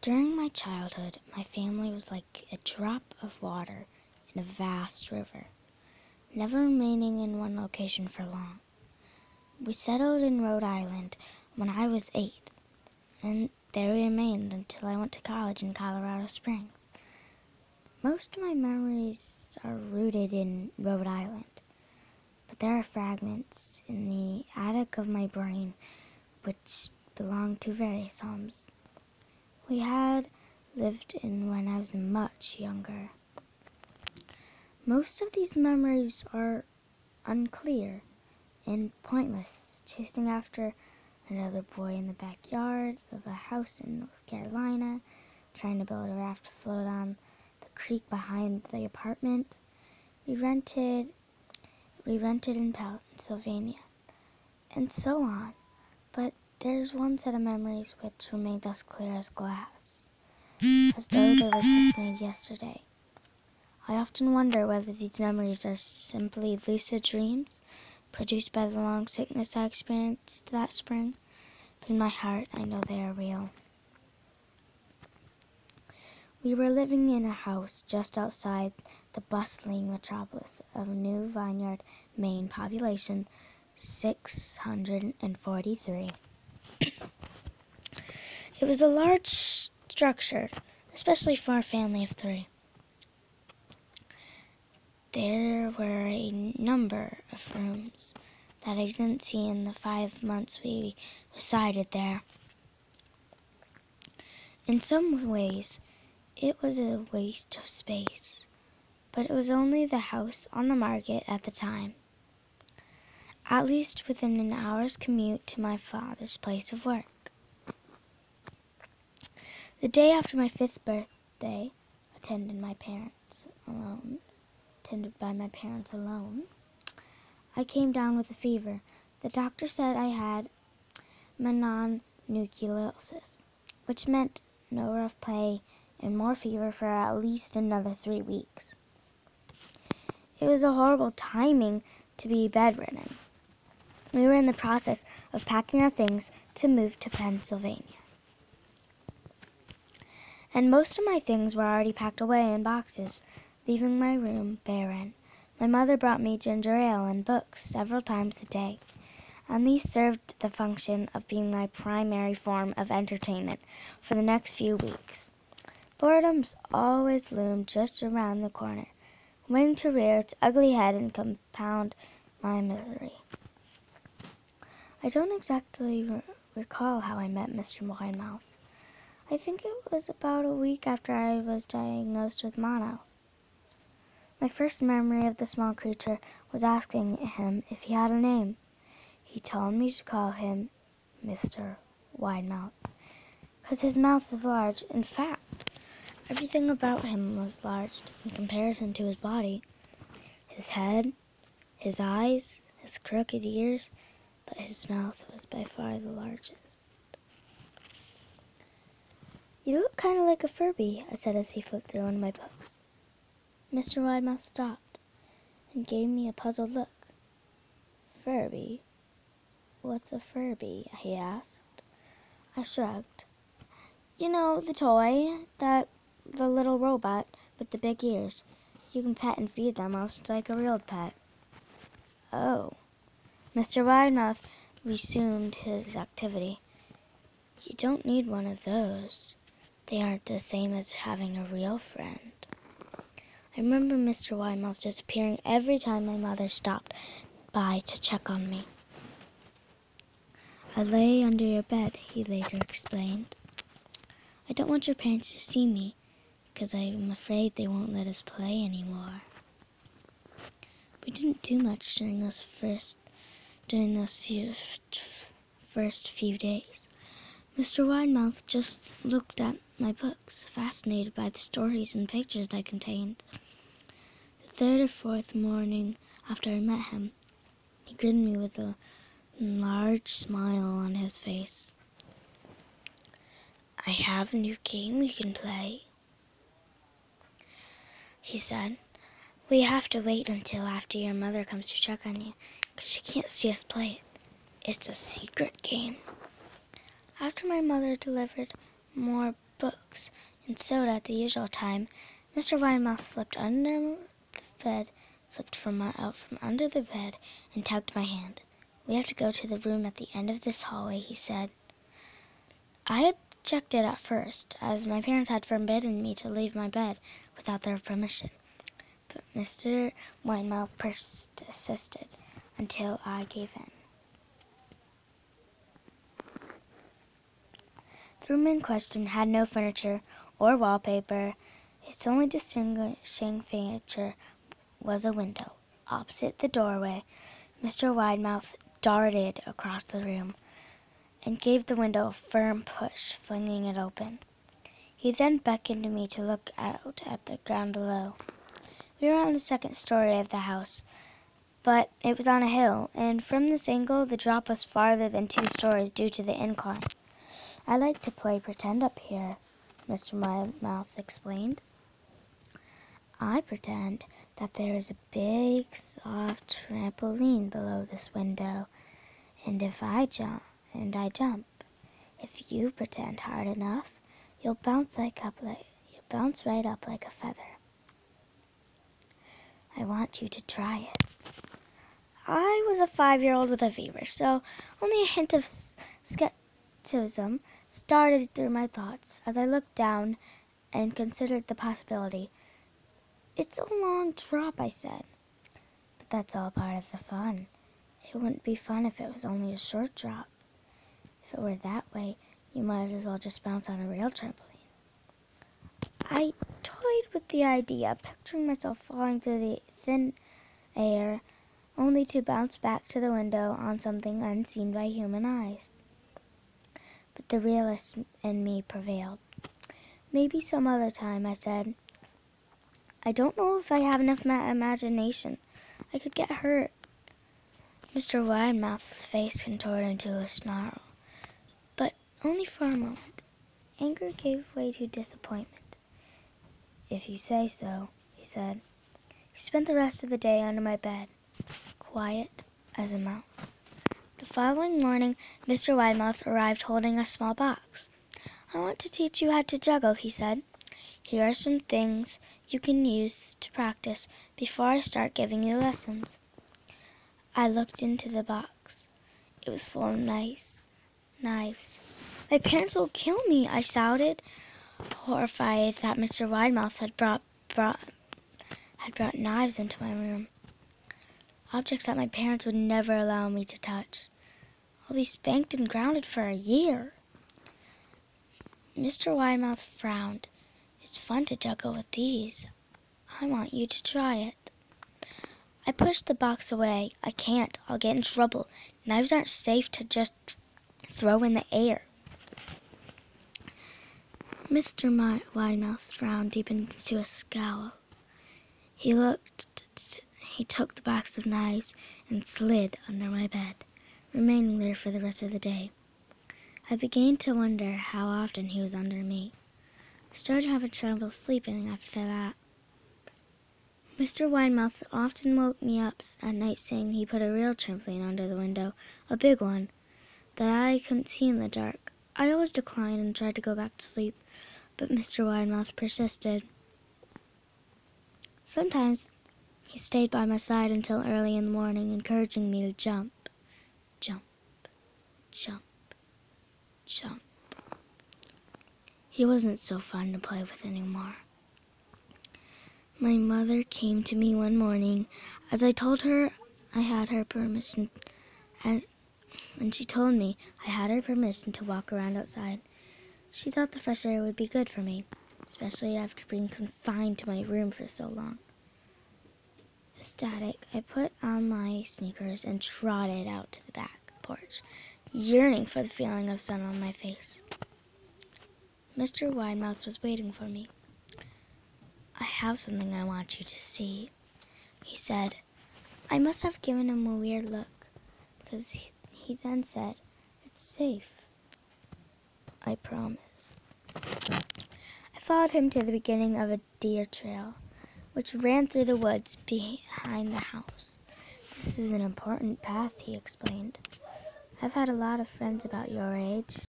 During my childhood, my family was like a drop of water in a vast river, never remaining in one location for long. We settled in Rhode Island when I was 8, and there we remained until I went to college in Colorado Springs. Most of my memories are rooted in Rhode Island, but there are fragments in the attic of my brain which belong to various homes we had lived in when I was much younger. Most of these memories are unclear and pointless, chasing after another boy in the backyard of a house in North Carolina, trying to build a raft to float on the creek behind the apartment we rented in Pennsylvania, and so on. But there's one set of memories which remained as clear as glass, as though they were just made yesterday. I often wonder whether these memories are simply lucid dreams produced by the long sickness I experienced that spring, but in my heart I know they are real. We were living in a house just outside the bustling metropolis of New Vineyard, Maine, population 643. It was a large structure, especially for a family of 3. There were a number of rooms that I didn't see in the 5 months we resided there. In some ways, it was a waste of space, but it was only the house on the market at the time, at least within an hour's commute to my father's place of work. The day after my 5th birthday, attended by my parents alone, I came down with a fever. The doctor said I had mononucleosis, which meant no rough play and more fever for at least another 3 weeks. It was a horrible timing to be bedridden. We were in the process of packing our things to move to Pennsylvania, and most of my things were already packed away in boxes, leaving my room barren. My mother brought me ginger ale and books several times a day, and these served the function of being my primary form of entertainment for the next few weeks. Boredom's always loomed just around the corner, waiting to rear its ugly head and compound my misery. I don't exactly recall how I met Mr. Widemouth. I think it was about a week after I was diagnosed with mono. My first memory of the small creature was asking him if he had a name. He told me to call him Mr. Widemouth, because his mouth was large. In fact, everything about him was large in comparison to his body. His head, his eyes, his crooked ears, but his mouth was by far the largest. "You look kind of like a Furby," I said as he flipped through one of my books. Mr. Widemouth stopped and gave me a puzzled look. "Furby? What's a Furby?" he asked. I shrugged. "You know, the toy, the little robot with the big ears. You can pet and feed them almost like a real pet." "Oh." Mr. Widemouth resumed his activity. "You don't need one of those. They aren't the same as having a real friend." I remember Mr. Widemouth disappearing every time my mother stopped by to check on me. "I lay under your bed," he later explained. "I don't want your parents to see me, because I'm afraid they won't let us play anymore." We didn't do much during those first few days. Mr. Widemouth just looked at my books, fascinated by the stories and pictures they contained. The 3rd or 4th morning after I met him, he grinned me with a large smile on his face. "I have a new game we can play," he said. "We have to wait until after your mother comes to check on you, because she can't see us play it. It's a secret game." After my mother delivered more books and soda at the usual time, Mr. Widemouth slipped out from under the bed and tugged my hand. "We have to go to the room at the end of this hallway," he said. I objected at first, as my parents had forbidden me to leave my bed without their permission. But Mr. Widemouth persisted until I gave in. The room in question had no furniture or wallpaper. Its only distinguishing feature was a window. Opposite the doorway, Mr. Widemouth darted across the room and gave the window a firm push, flinging it open. He then beckoned to me to look out at the ground below. We were on the second story of the house, but it was on a hill, and from this angle the drop was farther than 2 stories due to the incline. "I like to play pretend up here," Mr. Widemouth explained. "I pretend that there is a big, soft trampoline below this window, and I jump. If you pretend hard enough, you'll bounce right up like a feather. I want you to try it." I was a 5-year-old with a fever, so only a hint of skepticism started through my thoughts as I looked down and considered the possibility. "It's a long drop," I said. "But that's all part of the fun. It wouldn't be fun if it was only a short drop. If it were that way, you might as well just bounce on a real trampoline." I toyed with the idea, picturing myself falling through the thin air, only to bounce back to the window on something unseen by human eyes. But the realist in me prevailed. "Maybe some other time," I said. "I don't know if I have enough imagination. I could get hurt." Mr. Widemouth's face contorted into a snarl, but only for a moment. Anger gave way to disappointment. "If you say so," he said. He spent the rest of the day under my bed, quiet as a mouse. The following morning, Mr. Widemouth arrived holding a small box. "I want to teach you how to juggle," he said. "Here are some things you can use to practice before I start giving you lessons." I looked into the box. It was full of knives. "My parents will kill me," I shouted, horrified that Mr. Widemouth had brought knives into my room. Objects that my parents would never allow me to touch. "I'll be spanked and grounded for a year." Mr. Widemouth frowned. "It's fun to juggle with these. I want you to try it." I pushed the box away. "I can't. I'll get in trouble. Knives aren't safe to just throw in the air." Mr. Widemouth's frown deepened into a scowl. He took the box of knives and slid under my bed, remaining there for the rest of the day. I began to wonder how often he was under me. I started having trouble sleeping after that. Mr. Widemouth often woke me up at night saying he put a real trampoline under the window, a big one, that I couldn't see in the dark. I always declined and tried to go back to sleep, but Mr. Widemouth persisted. Sometimes he stayed by my side until early in the morning, encouraging me to jump, jump, jump, jump. He wasn't so fun to play with anymore. My mother came to me one morning as I told her I had her permission, and she told me I had her permission to walk around outside. She thought the fresh air would be good for me, especially after being confined to my room for so long. Ecstatic, I put on my sneakers and trotted out to the back porch, yearning for the feeling of sun on my face. Mr. Widemouth was waiting for me. "I have something I want you to see," he said. I must have given him a weird look, because he then said, "It's safe." I promised. I followed him to the beginning of a deer trail, which ran through the woods behind the house. "This is an important path," he explained. "I've had a lot of friends about your age.